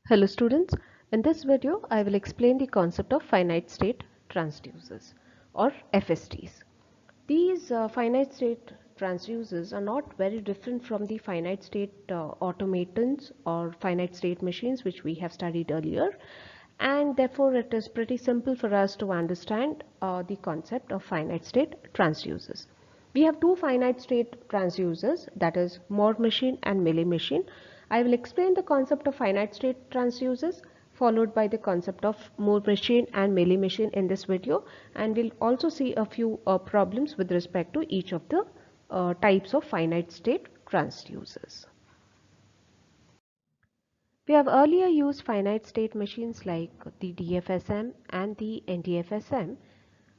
Hello students, in this video I will explain the concept of finite state transducers or FSTs. These finite state transducers are not very different from the finite state automatons or finite state machines which we have studied earlier, and therefore it is pretty simple for us to understand the concept of finite state transducers. We have two finite state transducers, that is Moore machine and Mealy machine. I will explain the concept of finite state transducers followed by the concept of Moore machine and Mealy machine in this video, and we'll also see a few problems with respect to each of the types of finite state transducers. We have earlier used finite state machines like the DFSM and the NDFSM,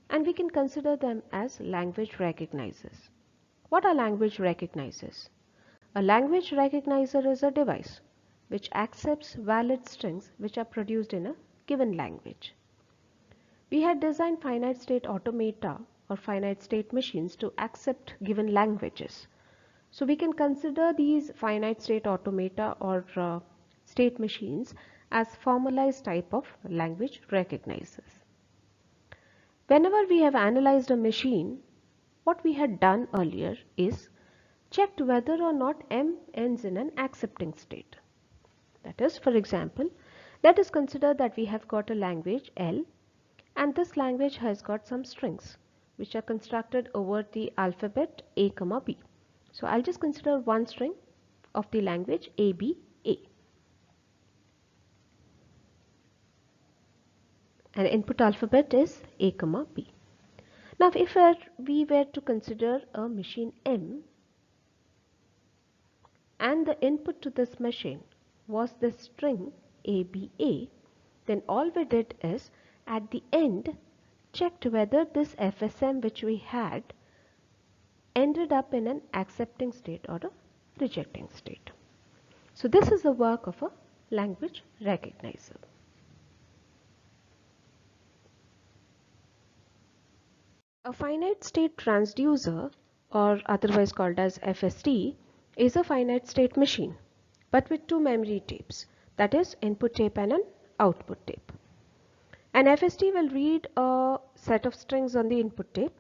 and we can consider them as language recognizers. What are language recognizers? A language recognizer is a device which accepts valid strings which are produced in a given language. We had designed finite state automata or finite state machines to accept given languages. So we can consider these finite state automata or state machines as formalized type of language recognizers. Whenever we have analyzed a machine, what we had done earlier is checked whether or not M ends in an accepting state. That is, for example, let us consider that we have got a language L, and this language has got some strings which are constructed over the alphabet A, B. So I'll just consider one string of the language ABA. And input alphabet is A, B. Now if we were to consider a machine M, and the input to this machine was the string ABA, then all we did is at the end checked whether this FSM which we had ended up in an accepting state or a rejecting state. So this is the work of a language recognizer. A finite state transducer, or otherwise called as FST, is a finite state machine but with two memory tapes, that is input tape and an output tape. An FST will read a set of strings on the input tape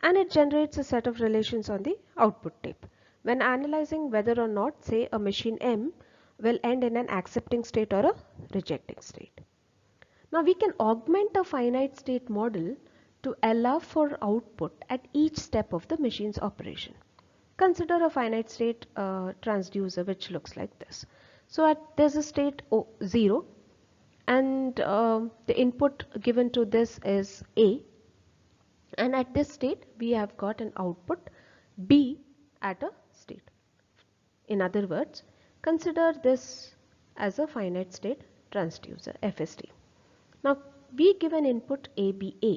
and it generates a set of relations on the output tape when analyzing whether or not, say, a machine M will end in an accepting state or a rejecting state. Now we can augment a finite state model to allow for output at each step of the machine's operation. Consider a finite state transducer which looks like this. So there's a state 0, and the input given to this is A, and at this state we have got an output B at a state. In other words, consider this as a finite state transducer FST. Now we give an input ABA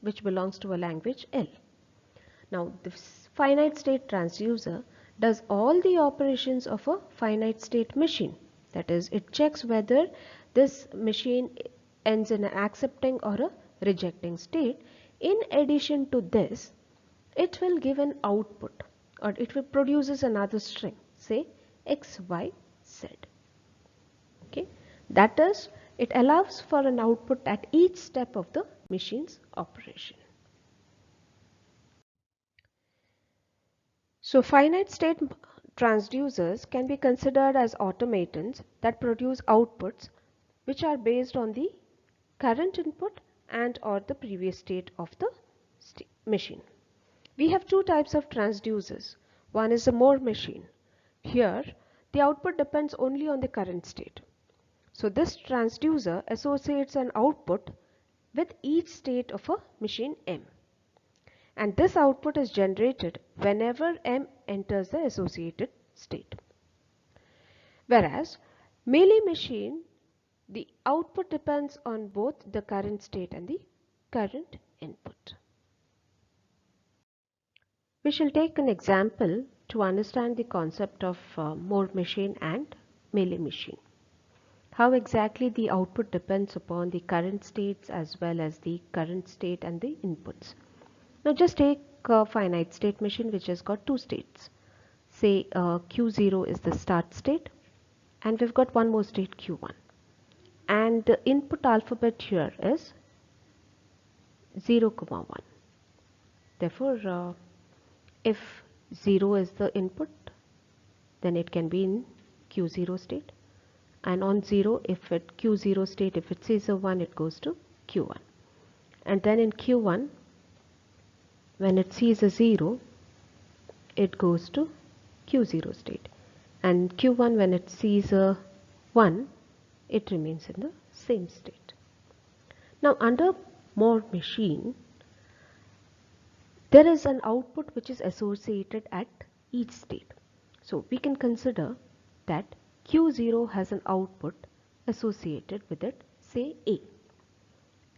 which belongs to a language L. Now this finite state transducer does all the operations of a finite state machine. That is, it checks whether this machine ends in an accepting or a rejecting state. In addition to this, it will give an output, or it will produces another string, say X, Y, Z. Okay, that is, it allows for an output at each step of the machine's operation. So finite state transducers can be considered as automatons that produce outputs which are based on the current input and or the previous state of the machine. We have two types of transducers. One is a Moore machine. Here the output depends only on the current state. So this transducer associates an output with each state of a machine M, and this output is generated whenever M enters the associated state. Whereas Mealy machine, the output depends on both the current state and the current input. We shall take an example to understand the concept of Moore machine and Mealy machine. How exactly the output depends upon the current states as well as the current state and the inputs. Now just take a finite state machine which has got two states. Say Q0 is the start state and we've got one more state Q1. and the input alphabet here is 0, 1. Therefore, if 0 is the input, then it can be in Q0 state, and on 0, if at Q0 state, if it sees a 1, it goes to Q1, and then in Q1, when it sees a 0, it goes to Q0 state, and Q1, when it sees a 1, it remains in the same state. Now under Moore machine, there is an output which is associated at each state. So we can consider that Q0 has an output associated with it, say A,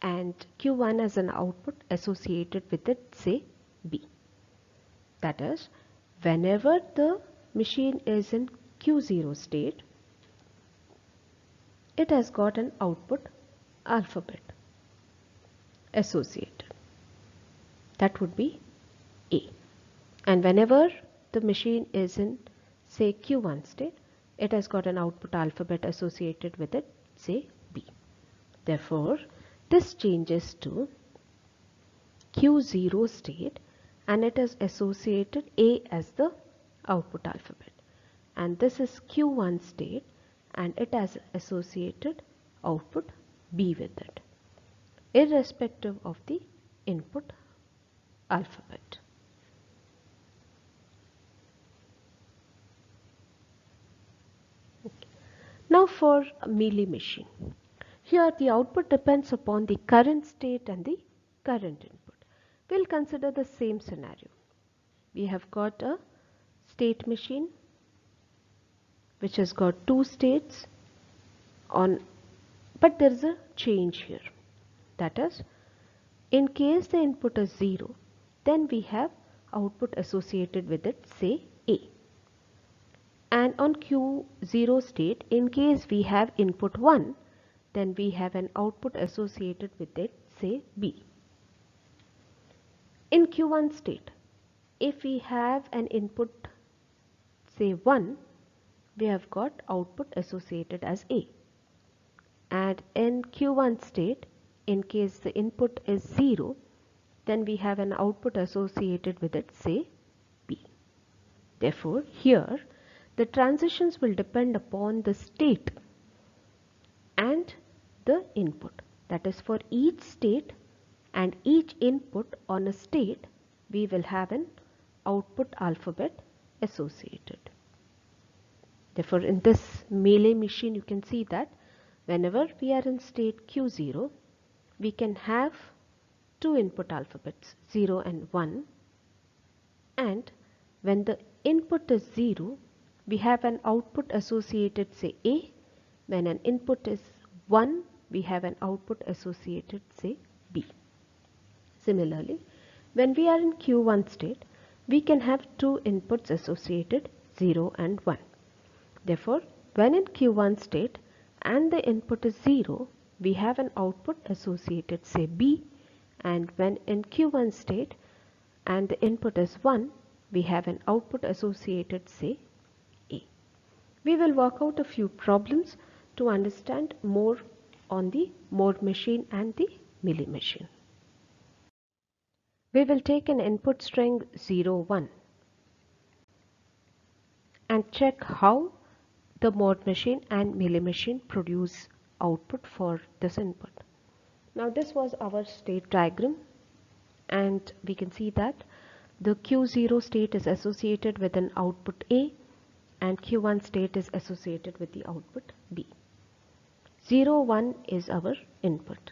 and Q1 has an output associated with it, say B. That is, whenever the machine is in Q0 state, it has got an output alphabet associated. That would be A. And whenever the machine is in, say, Q1 state, it has got an output alphabet associated with it, say B. Therefore, this changes to Q0 state, and it is associated A as the output alphabet. And this is Q1 state, and it has associated output B with it, irrespective of the input alphabet. Now for a Mealy machine. Here the output depends upon the current state and the current input. We'll consider the same scenario. We have got a state machine which has got two states on, but there is a change here. That is, in case the input is 0, then we have output associated with it, say A. And on Q0 state, in case we have input 1, then we have an output associated with it, say B. In Q1 state, if we have an input, say 1, we have got output associated as A. And in Q1 state, in case the input is 0, then we have an output associated with it, say B. Therefore, here the transitions will depend upon the state and the input. That is, for each state and each input on a state, we will have an output alphabet associated. Therefore, in this Mealy machine, you can see that whenever we are in state Q0, we can have two input alphabets, 0 and 1, and when the input is 0, we have an output associated, say A. When an input is 1, we have an output associated, say B. Similarly, when we are in Q1 state, we can have two inputs associated, 0 and 1. Therefore, when in Q1 state and the input is 0, we have an output associated, say B, and when in Q1 state and the input is 1, we have an output associated, say A. We will work out a few problems to understand more on the Moore machine and the Mealy machine. We will take an input string 0, 1 and check how the Moore machine and Mealy machine produce output for this input. Now this was our state diagram, and we can see that the Q0 state is associated with an output A and Q1 state is associated with the output B. 0, 1 is our input.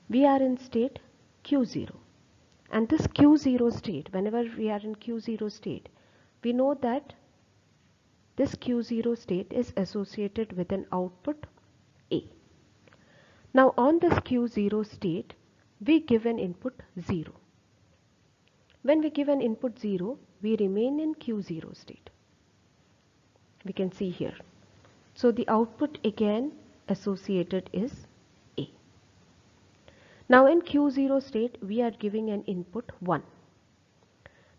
We are in state Q0, and this Q0 state, whenever we are in Q0 state, we know that this Q0 state is associated with an output A. Now on this Q0 state, we give an input 0. When we give an input 0, we remain in Q0 state. We can see here. So the output again associated is A. Now in Q0 state, we are giving an input 1.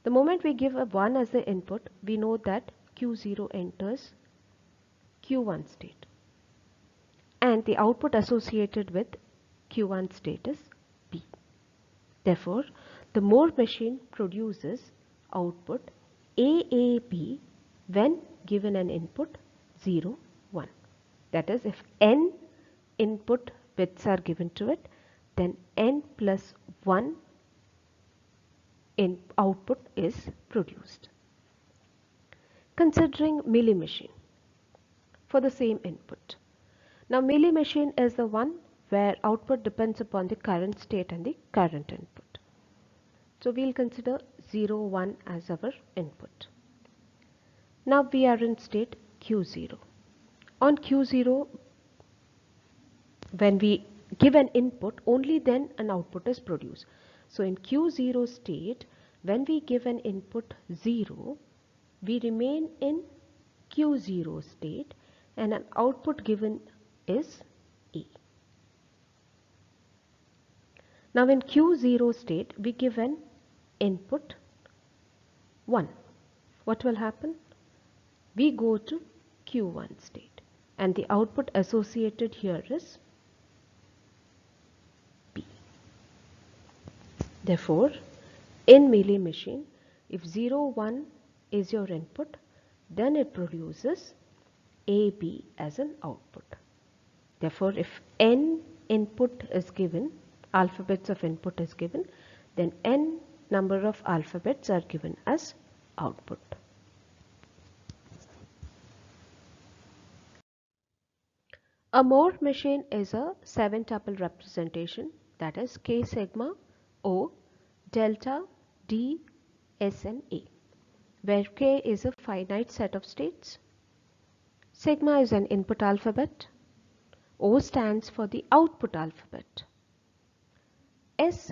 The moment we give a 1 as the input, we know that Q0 enters Q1 state. and the output associated with Q1 state is P. Therefore, the Moore machine produces output AAP when given an input 0, 1. That is, if n input bits are given to it, then n plus 1 in output is produced. Considering Mealy machine for the same input. Now Mealy machine is the one where output depends upon the current state and the current input. So we'll consider 0, 1 as our input. Now we are in state Q0. On Q0, when we give an input, only then an output is produced. So in Q0 state, when we give an input 0, we remain in Q0 state and an output given is E. Now in Q0 state, we give an input 1. What will happen? We go to Q1 state and the output associated here is P. Therefore, in Mealy machine, if 0, 1 is your input, then it produces AB as an output. Therefore, if n input is given, alphabets of input is given, then n number of alphabets are given as output. A Moore machine is a 7-tuple representation, that is K sigma O delta D S and A, where K is a finite set of states, sigma is an input alphabet, O stands for the output alphabet. S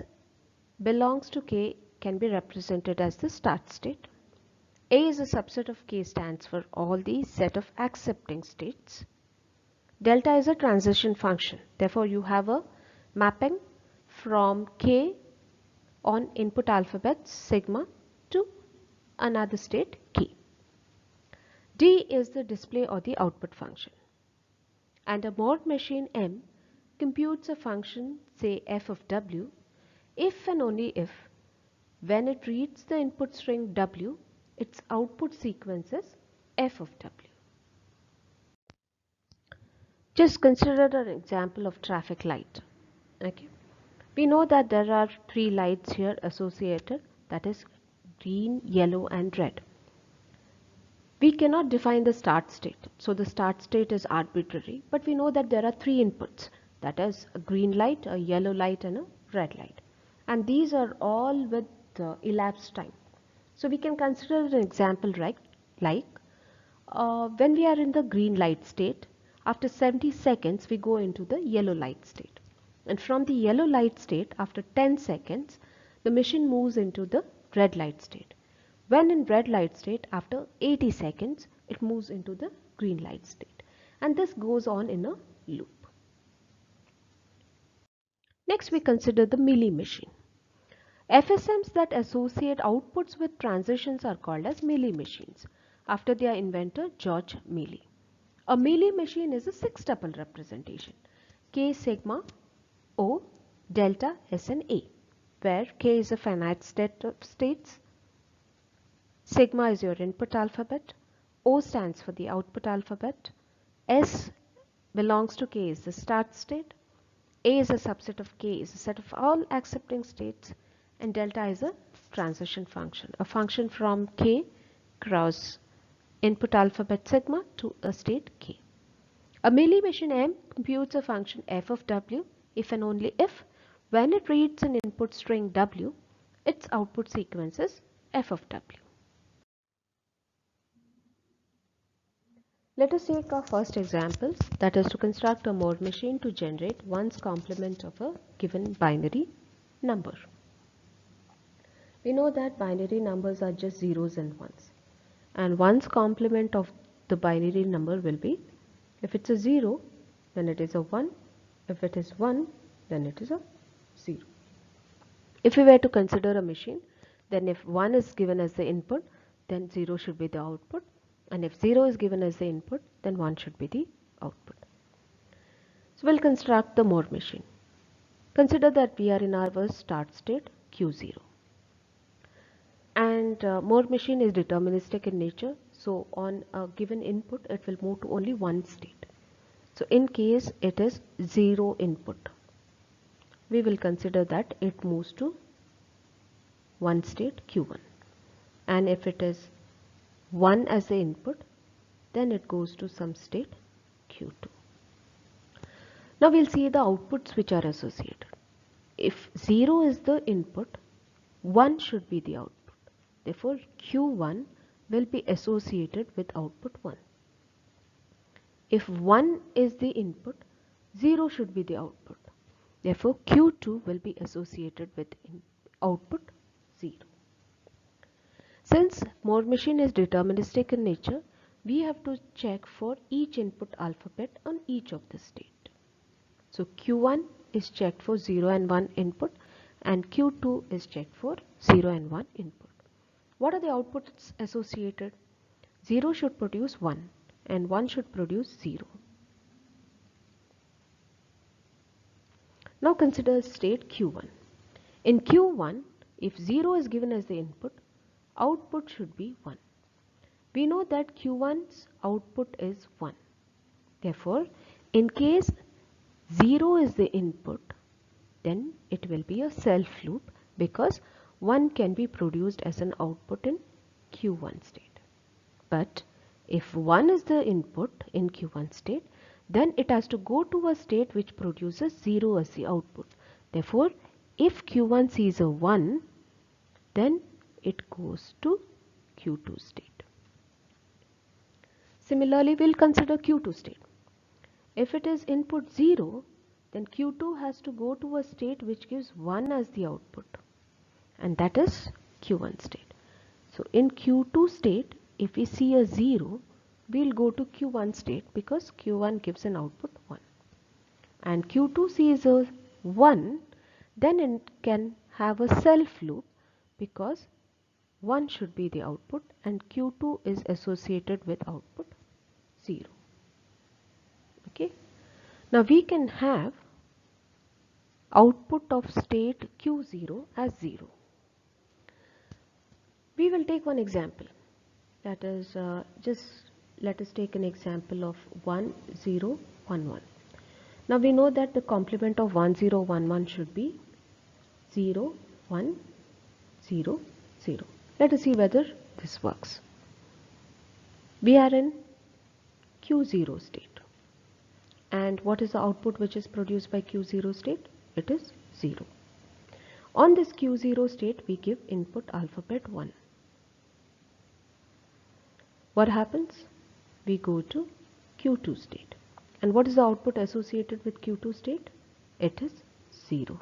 belongs to K can be represented as the start state. A is a subset of K stands for all the set of accepting states. Delta is a transition function. Therefore, you have a mapping from K on input alphabets sigma to another state K. D is the display or the output function. And a Moore machine M computes a function, say f of w, if and only if when it reads the input string w, its output sequence is f of w. Just consider an example of traffic light. Okay. We know that there are 3 lights here associated, that is green, yellow and red. We cannot define the start state. So the start state is arbitrary, but we know that there are 3 inputs, that is a green light, a yellow light and a red light. And these are all with elapsed time. So we can consider an example like when we are in the green light state, after 70 seconds we go into the yellow light state. And from the yellow light state, after 10 seconds, the machine moves into the red light state. When in red light state, after 80 seconds, it moves into the green light state. And this goes on in a loop. Next, we consider the Mealy machine. FSMs that associate outputs with transitions are called as Mealy machines, after their inventor George Mealy. A Mealy machine is a 6-tuple representation, K sigma O delta S and A, where K is a finite set of states, sigma is your input alphabet, O stands for the output alphabet, S belongs to K is the start state, A is a subset of K is a set of all accepting states, and delta is a transition function, a function from K cross input alphabet sigma to a state K. A Mealy machine M computes a function f of w if and only if when it reads an input string w, its output sequence is f of w. Let us take our first example, that is to construct a Moore machine to generate 1's complement of a given binary number. We know that binary numbers are just zeros and ones, and 1's complement of the binary number will be, if it's a 0, then it is a 1, if it is 1, then it is a 0. If we were to consider a machine, then if 1 is given as the input, then 0 should be the output, and if 0 is given as the input, then 1 should be the output. So we'll construct the Moore machine. Consider that we are in our start state Q0. And Moore machine is deterministic in nature. So on a given input, it will move to only one state. So in case it is 0 input, we will consider that it moves to one state Q1. And if it is 1 as the input, then it goes to some state Q2. Now we'll see the outputs which are associated. If 0 is the input, 1 should be the output. Therefore, Q1 will be associated with output 1. If 1 is the input, 0 should be the output. Therefore, Q2 will be associated with output 0. Since Moore machine is deterministic in nature, we have to check for each input alphabet on each of the state. So Q1 is checked for 0 and 1 input and Q2 is checked for 0 and 1 input. What are the outputs associated? 0 should produce 1 and 1 should produce 0. Now consider state Q1. In Q1, if 0 is given as the input, output should be 1. We know that Q1's output is 1. Therefore, in case 0 is the input, then it will be a self loop because 1 can be produced as an output in Q1 state. But if 1 is the input in Q1 state, then it has to go to a state which produces 0 as the output. Therefore, if Q1 sees a 1, then it goes to Q2 state. Similarly, we'll consider Q2 state. If it is input 0, then Q2 has to go to a state which gives 1 as the output, and that is Q1 state. So in Q2 state, if we see a 0, we'll go to Q1 state because Q1 gives an output 1. And Q2 sees a 1, then it can have a self loop because 1 should be the output and Q2 is associated with output 0. Okay. Now we can have output of state Q0 as 0. We will take one example. That is, just let us take an example of 1 0 1 1. Now we know that the complement of 1 0 1 1 should be 0 1 0 0. Let us see whether this works. We are in Q0 state. And what is the output which is produced by Q0 state? It is 0. On this Q0 state, we give input alphabet 1. What happens? We go to Q2 state. And what is the output associated with Q2 state? It is 0.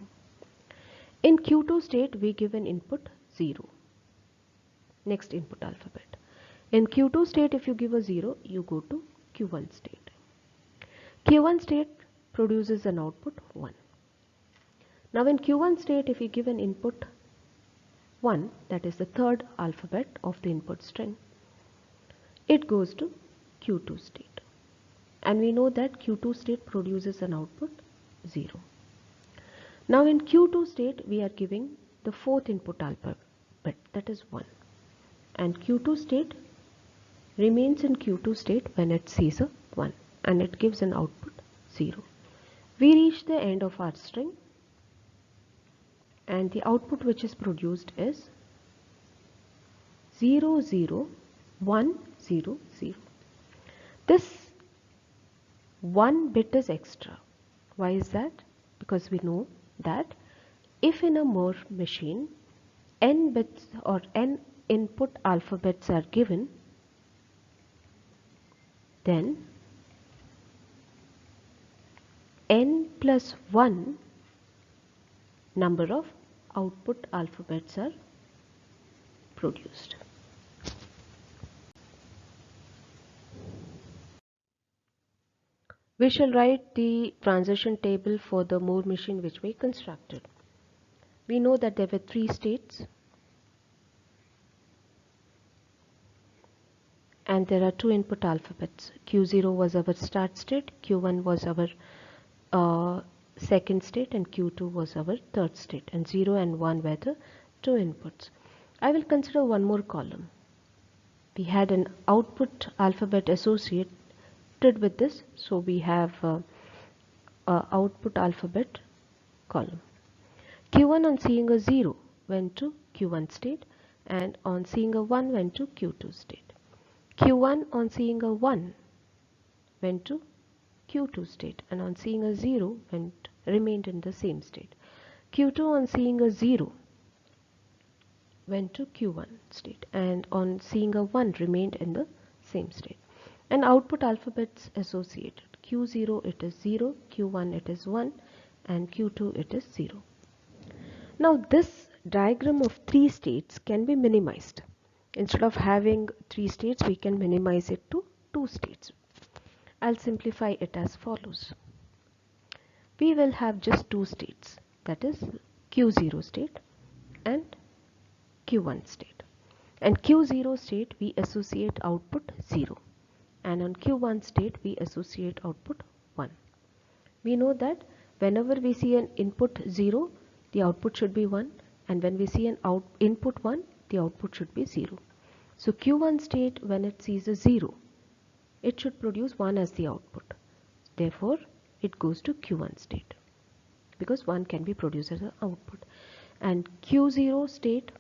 In Q2 state, we give an input 0. Next input alphabet. In Q2 state, if you give a 0, you go to Q1 state. Q1 state produces an output 1. Now in Q1 state, if we give an input 1, that is the third alphabet of the input string, it goes to Q2 state. And we know that Q2 state produces an output 0. Now in Q2 state, we are giving the fourth input alphabet, that is 1. And Q2 state remains in Q2 state when it sees a 1 and it gives an output 0. We reach the end of our string and the output which is produced is 0 0 1 0 0. This 1 bit is extra. Why is that? Because we know that if in a Moore machine n bits or n input alphabets are given, then n plus 1 number of output alphabets are produced. We shall write the transition table for the Moore machine which we constructed. We know that there were 3 states and there are 2 input alphabets. Q0 was our start state, Q1 was our second state and Q2 was our third state, and 0 and 1 were the two inputs. I will consider one more column. We had an output alphabet associated with this, so we have output alphabet column. Q1 on seeing a 0 went to Q1 state, and on seeing a 1 went to Q2 state. Q1 on seeing a 1 went to Q2 state, and on seeing a 0 remained in the same state. Q2 on seeing a 0 went to Q1 state, and on seeing a 1 remained in the same state. And output alphabets associated. Q0 it is 0, Q1 it is 1, and Q2 it is 0. Now this diagram of three states can be minimized. Instead of having three states, we can minimize it to two states. I'll simplify it as follows. We will have just two states, that is Q0 state and Q1 state. And Q0 state we associate output 0, and on Q1 state we associate output 1. We know that whenever we see an input 0, the output should be 1, and when we see an input 1, the output should be 0. So Q1 state, when it sees a 0, it should produce 1 as the output. Therefore, it goes to Q1 state because 1 can be produced as an output. And Q0 state,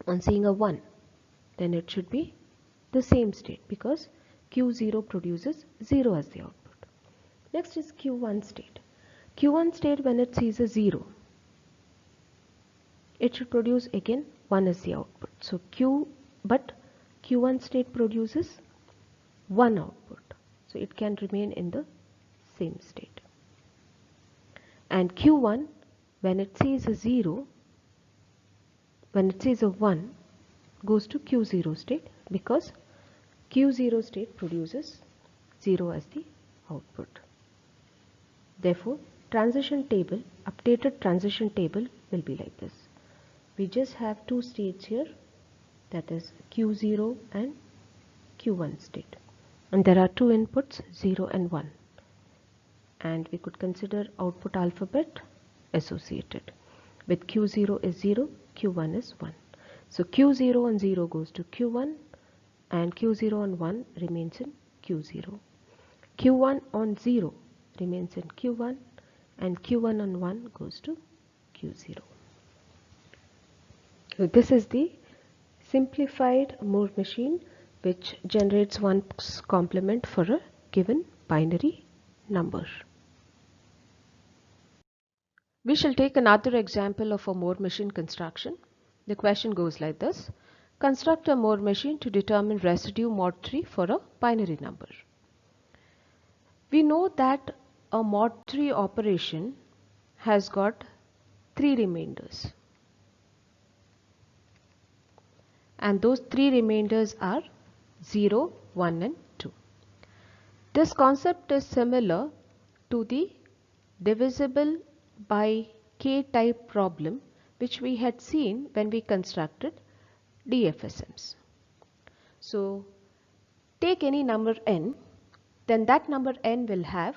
on seeing a 1, then it should be the same state because Q0 produces 0 as the output. Next is Q1 state. Q1 state, when it sees a 0, it should produce again 1 as the output. So but Q1 state produces 1 output, so it can remain in the same state. And Q1, when it sees a 0, when it sees a 1, goes to Q0 state because Q0 state produces 0 as the output. Therefore, transition table, updated transition table will be like this. We just have two states here, that is Q0 and Q1 state. And there are two inputs, 0 and 1. And we could consider output alphabet associated. With Q0 is 0, Q1 is 1. So Q0 on 0 goes to Q1, and Q0 on 1 remains in Q0. Q1 on 0 remains in Q1, and Q1 on 1 goes to Q0. So this is the simplified Moore machine which generates one's complement for a given binary number. We shall take another example of a Moore machine construction. The question goes like this. Construct a Moore machine to determine residue mod 3 for a binary number. We know that a mod 3 operation has got three remainders. And those three remainders are 0, 1 and 2. This concept is similar to the divisible by k type problem which we had seen when we constructed DFSMs. So take any number n, then that number n will have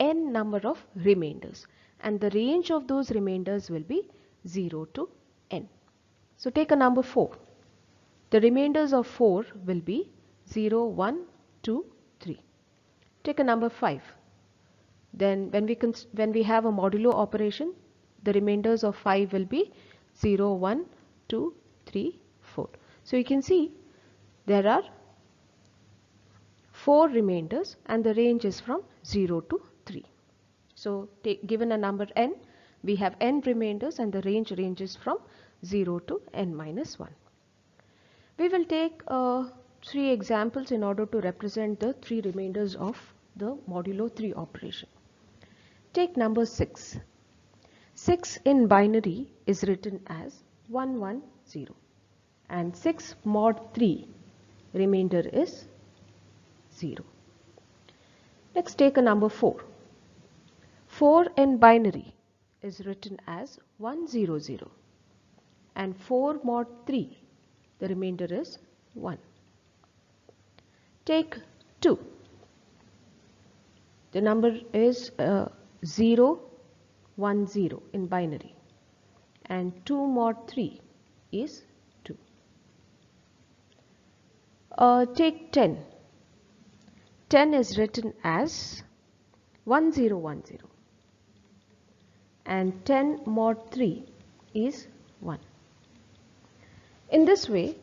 n number of remainders, and the range of those remainders will be 0 to n. So take a number 4. The remainders of 4 will be 0, 1, 2, 3. Take a number 5. Then when we have a modulo operation, the remainders of 5 will be 0, 1, 2, 3, 4. So you can see there are 4 remainders and the range is from 0 to 3. So given a number n, we have n remainders and the range ranges from 0 to n minus 1. We will take 3 examples in order to represent the 3 remainders of the modulo 3 operation. Take number 6. 6 in binary is written as 110, and 6 mod 3 remainder is 0. Next take a number 4. 4 in binary is written as 100, and 4 mod 3 the remainder is 1. Take 2. The number is 0 1 0 in binary, and 2 mod 3 is 2. Take 10. 10 is written as 1010, and 10 mod 3 is 1. In this way,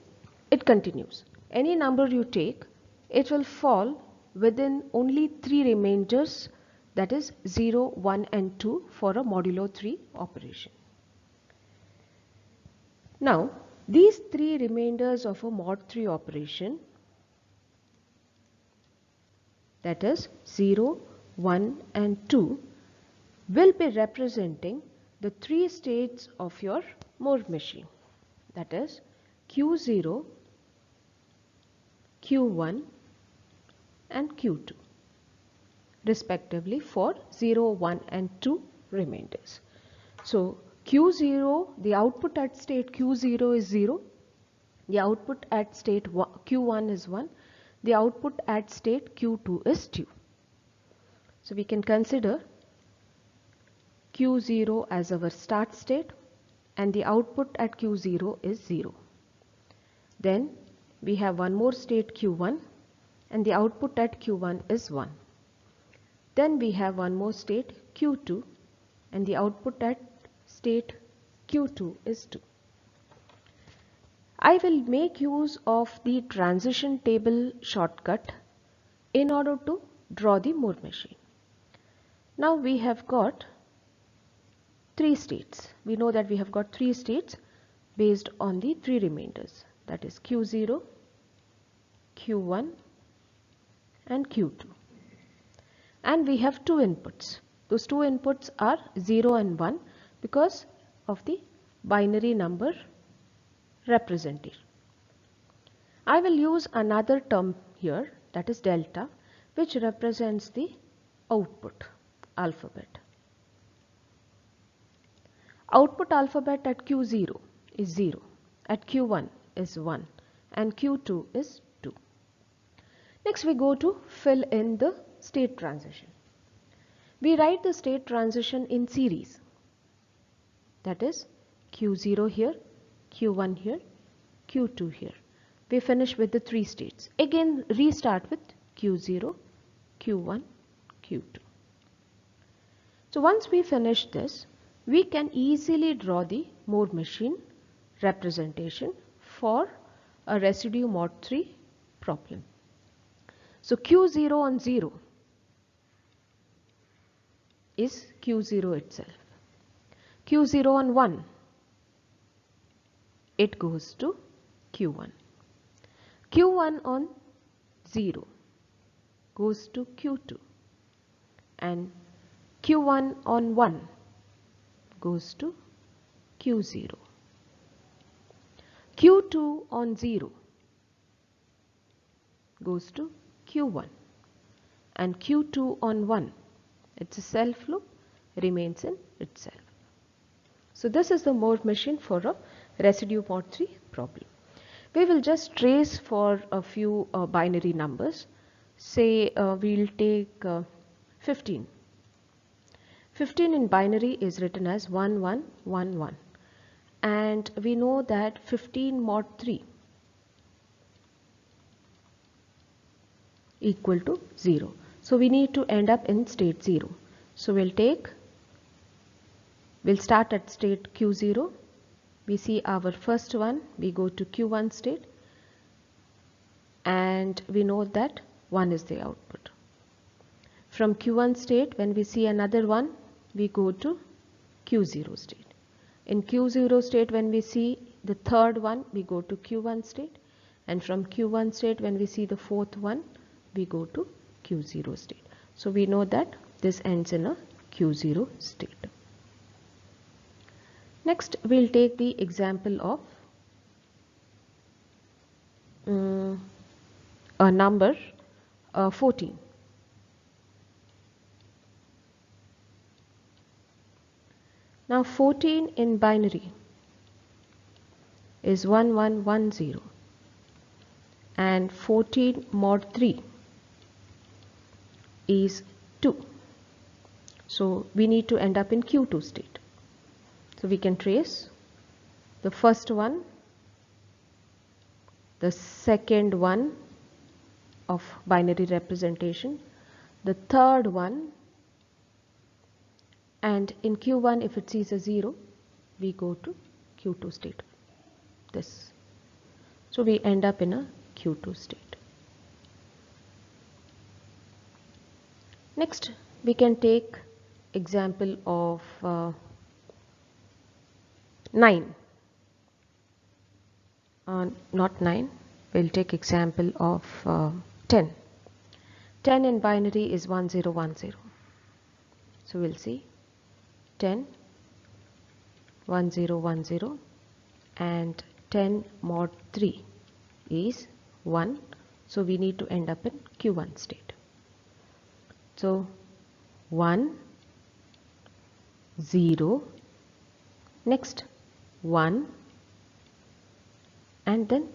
it continues. Any number you take, it will fall within only 3 remainders, that is 0, 1 and 2 for a modulo 3 operation. Now, these 3 remainders of a mod 3 operation, that is 0, 1 and 2, will be representing the 3 states of your Moore machine, that is Q0, Q1 and Q2 respectively for 0, 1 and 2 remainders. So Q0, the output at state Q0 is 0, the output at state Q1 is 1, the output at state Q2 is 2. So we can consider Q0 as our start state and the output at Q0 is 0. Then we have one more state Q1 and the output at Q1 is 1. Then we have one more state Q2 and the output at state Q2 is 2. I will make use of the transition table shortcut in order to draw the Moore machine. Now we have got 3 states. We know that we have got 3 states based on the 3 remainders, that is Q0, Q1 and Q2. And we have 2 inputs. Those 2 inputs are 0 and 1 because of the binary number representation. I will use another term here, that is delta, which represents the output alphabet. Output alphabet at Q0 is 0, at Q1 is 1 and Q2 is 2. Next we go to fill in the state transition. We write the state transition in series, that is Q0 here, Q1 here, Q2 here. We finish with the 3 states. Again restart with Q0, Q1, Q2. So once we finish this, we can easily draw the Moore machine representation for a residue mod 3 problem. So Q0 on 0 is Q0 itself. Q0 on 1, it goes to Q1. Q1 on 0 goes to Q2 and Q1 on 1 goes to Q0. Q2 on 0 goes to Q1 and Q2 on 1, it's a self loop, remains in itself. So this is the Moore machine for a residue mod 3 problem. We will just trace for a few binary numbers. Say we'll take 15. 15 in binary is written as 1111, and we know that 15 mod 3 equal to 0. So we need to end up in state 0. So we'll start at state Q0. We see our first one, we go to Q1 state and we know that 1 is the output. From Q1 state, when we see another one, we go to Q0 state. In Q0 state, when we see the third one, we go to Q1 state, and from Q1 state, when we see the fourth one, we go to Q0 state. So we know that this ends in a Q0 state. Next, we'll take the example of a number 14. Now 14 in binary is 1110 and 14 mod 3 is 2. So we need to end up in Q2 state. So we can trace the first one, the second one of binary representation, the third one, and in Q1 if it sees a 0, we go to Q2 state, this. So we end up in a Q2 state. Next we can take example of 9. Not 9, we'll take example of 10. 10 in binary is 1010. So we'll see 10 1010 and 10 mod 3 is 1. So we need to end up in Q1 state. So 1 0, next 1 and then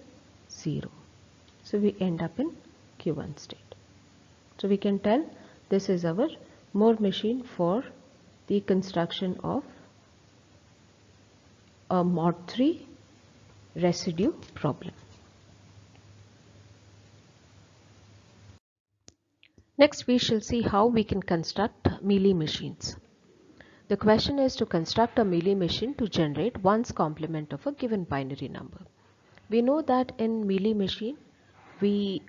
0. So we end up in Q1 state. So we can tell this is our Moore machine for the construction of a mod 3 residue problem. Next we shall see how we can construct Mealy machines. The question is to construct a Mealy machine to generate ones complement of a given binary number. We know that in Mealy machine the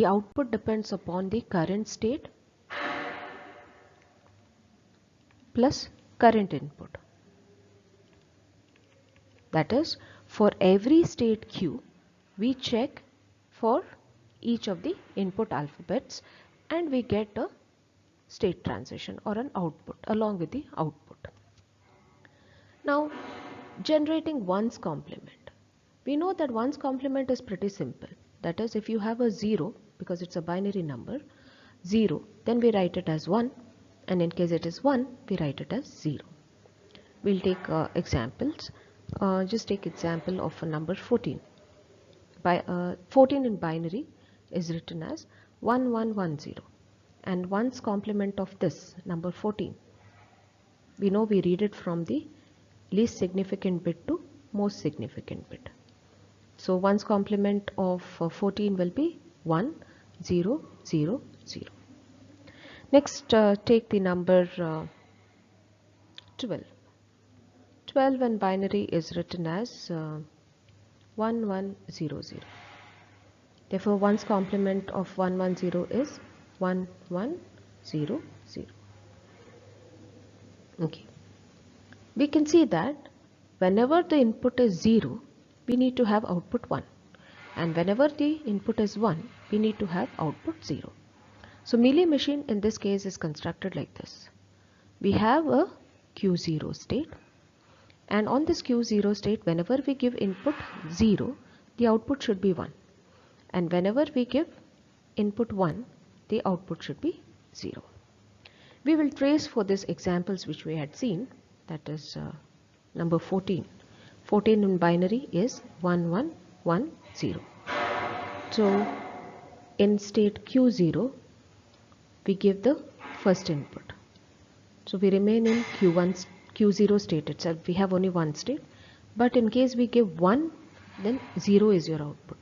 output depends upon the current state plus current input. That is, for every state Q, we check for each of the input alphabets and we get a state transition or an output along with the output. Now, generating ones complement. We know that ones complement is pretty simple. That is, if you have a 0, because it's a binary number, 0, then we write it as 1, and in case it is 1, we write it as 0. We'll take examples. Just take example of a number 14. 14 in binary is written as 1110, and ones complement of this number 14, we know we read it from the least significant bit to most significant bit. So ones complement of 14 will be 1 0 0 0. Next take the number 12. 12 in binary is written as 1100. Therefore ones complement of 110 is 1100. Okay. We can see that whenever the input is 0, we need to have output 1, and whenever the input is 1, we need to have output 0. So Mealy machine in this case is constructed like this. We have a Q0 state, and on this Q0 state, whenever we give input 0, the output should be 1, and whenever we give input 1, the output should be 0. We will trace for this examples which we had seen, that is number 14. 14 in binary is 1110. So in state Q0, we give the first input. So we remain in Q0 state itself. We have only one state, but in case we give 1, then 0 is your output.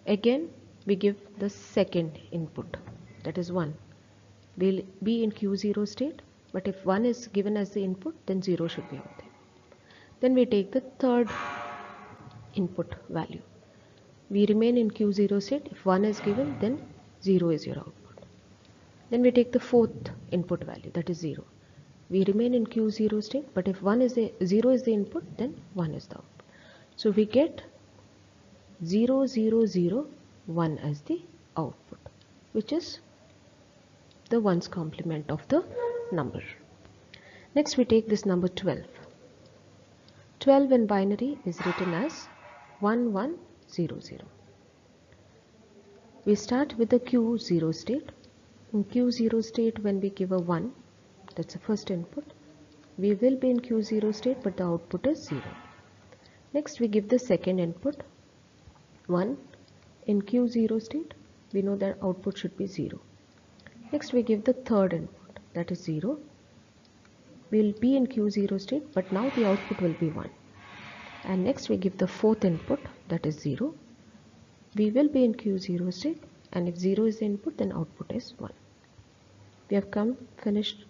Again we give the second input, that is 1. We'll be in Q0 state, but if 1 is given as the input, then 0 should be out there. Then we take the third input value. We remain in Q0 state. If 1 is given, then 0 is your output. Then we take the fourth input value, that is 0. We remain in Q0 state, but if 0 is the input, then 1 is the output. So we get 0 0 0 1 as the output, which is the ones complement of the number. Next we take this number 12. 12 in binary is written as 1100. We start with the Q0 state. In Q0 state, when we give a 1, that's the first input, we will be in Q0 state, but the output is 0. Next we give the second input 1. In Q0 state, we know that output should be 0. Next we give the third input, that is 0. We'll be in Q0 state, but now the output will be 1. And next we give the fourth input, that is 0. We will be in Q0 state, and if 0 is the input, then output is 1. We have finished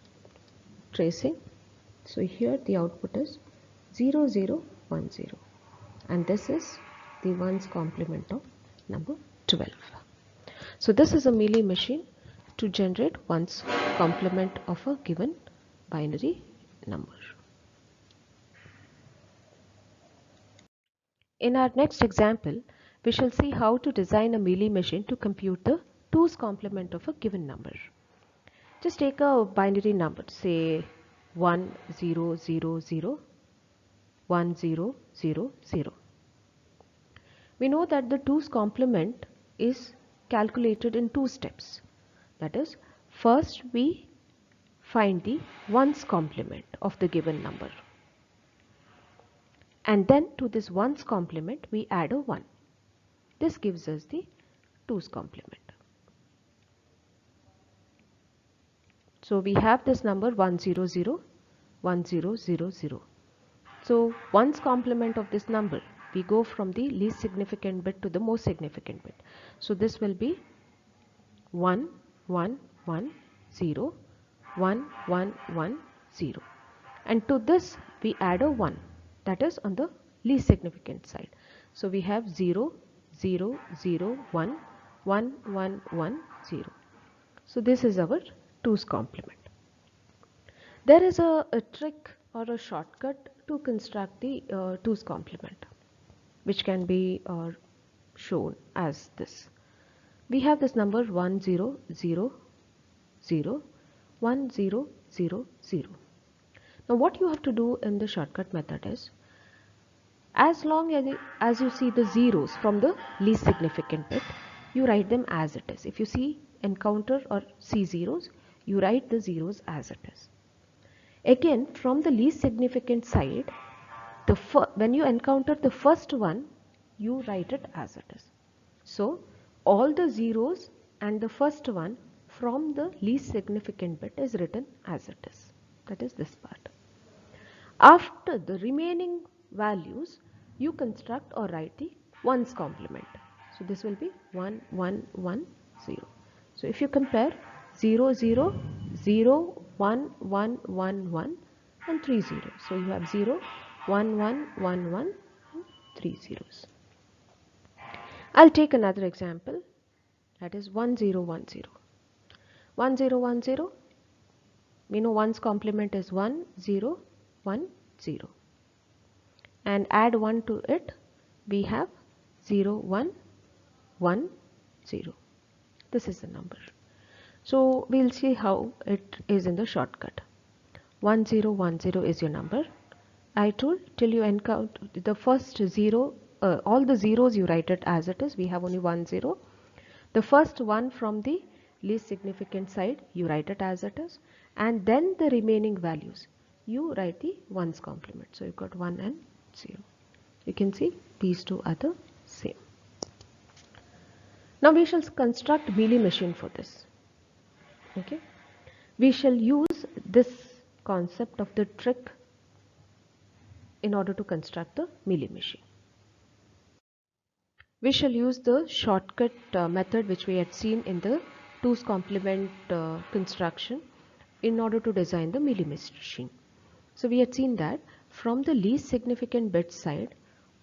tracing. So here the output is 0 0 1 0, and this is the ones complement of number 12. So this is a Mealy machine to generate ones complement of a given binary number. In our next example, we shall see how to design a Mealy machine to compute the 2's complement of a given number. Just take a binary number, say 1 0 0 0 1 0 0 0. We know that the 2's complement is calculated in 2 steps. That is, first we find the 1's complement of the given number, and then to this 1's complement we add a 1. This gives us the 2's complement. So we have this number 1 0 0 1 0 0 0. So 1's complement of this number, we go from the least significant bit to the most significant bit. So this will be 1 1 1 0 1 1 1 0, and to this we add a 1, that is on the least significant side. So we have 0 0 0 1 1 1 1 0. So this is our 2's complement. There is a trick or a shortcut to construct the 2's complement, which can be shown as this. We have this number 1 0 0 0 1 0 0 0. Now what you have to do in the shortcut method is, as long as you see the zeros from the least significant bit, you write them as it is. If you encounter or see zeros, you write the zeros as it is. Again, from the least significant side, when you encounter the first one, you write it as it is. So all the zeros and the first one from the least significant bit is written as it is. That is this part. After the remaining values, you construct or write the ones complement. So this will be 1 1 1 0. So if you compare 0 0 0 1 1 1 1 and 3 zeros. So you have 0 1 1 1 1 and 3 zeros. I'll take another example, that is 1 0 1 0. 1 0 1 0, we know one's complement is 1 0 1 0, and add 1 to it, we have 0 1 1 0. This is the number. So we'll see how it is in the shortcut. 1 0 1 0 is your number. I told till you encounter the first 0, all the zeros you write it as it is. We have only 1 0. The first one from the least significant side, you write it as it is, and then the remaining values, you write the ones complement. So you've got 1 and 0. You can see these two are the same. Now we shall construct Mealy machine for this. Okay, we shall use this concept of the trick in order to construct the Mealy machine. We shall use the shortcut method which we had seen in the 2's complement construction in order to design the Mealy machine. So we had seen that from the least significant bit side,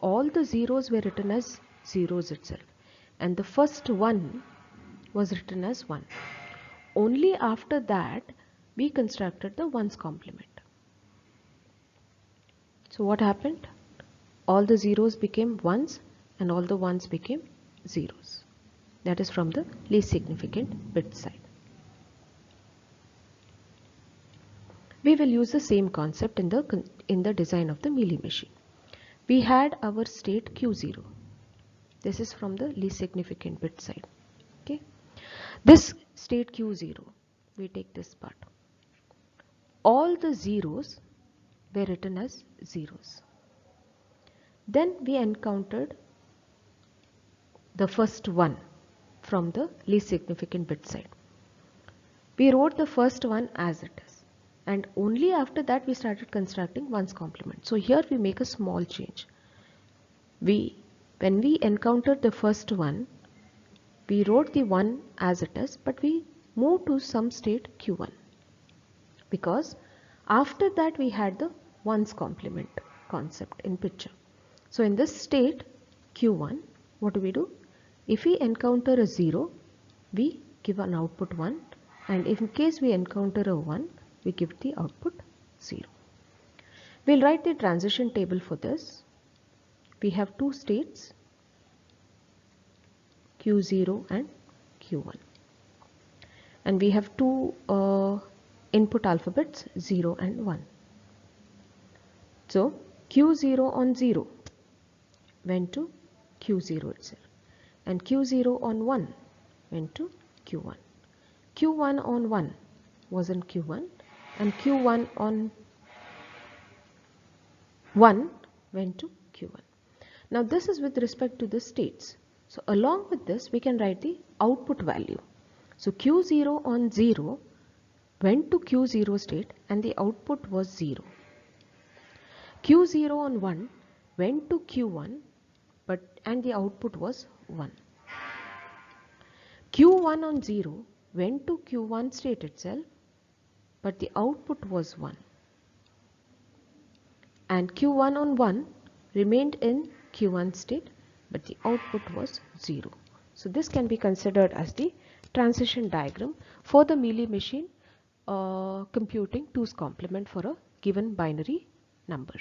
all the zeros were written as zeros itself, and the first one was written as 1. Only after that we constructed the ones complement. So what happened? All the zeros became ones and all the ones became zeros. That is from the least significant bit side. We will use the same concept in the design of the Mealy machine. We had our state Q0. This is from the least significant bit side. Okay, this state Q0, we take this part. All the zeros were written as zeros. Then we encountered the first one from the least significant bit side. We wrote the first one as it is, and only after that we started constructing 1's complement. So here we make a small change. When we encountered the first one, we wrote the 1 as it is, but we moved to some state q1, because after that we had the 1's complement concept in picture. So in this state q1, what do? If we encounter a 0, we give an output 1, and if in case we encounter a 1, we give the output 0. We'll write the transition table for this. We have two states, q0 and q1, and we have two input alphabets, 0 and 1. So q0 on 0 went to q0 itself, and q0 on 1 went to q1. q1 on 1 was in q1, and q1 on 1 went to q1. Now this is with respect to the states. So along with this we can write the output value. So q0 on 0 went to q0 state and the output was 0. q0 on 1 went to q1 and the output was 1. q1 on 0 went to q1 state itself, but the output was 1. And q1 on 1 remained in q1 state, but the output was 0. So this can be considered as the transition diagram for the Mealy machine computing 2's complement for a given binary number.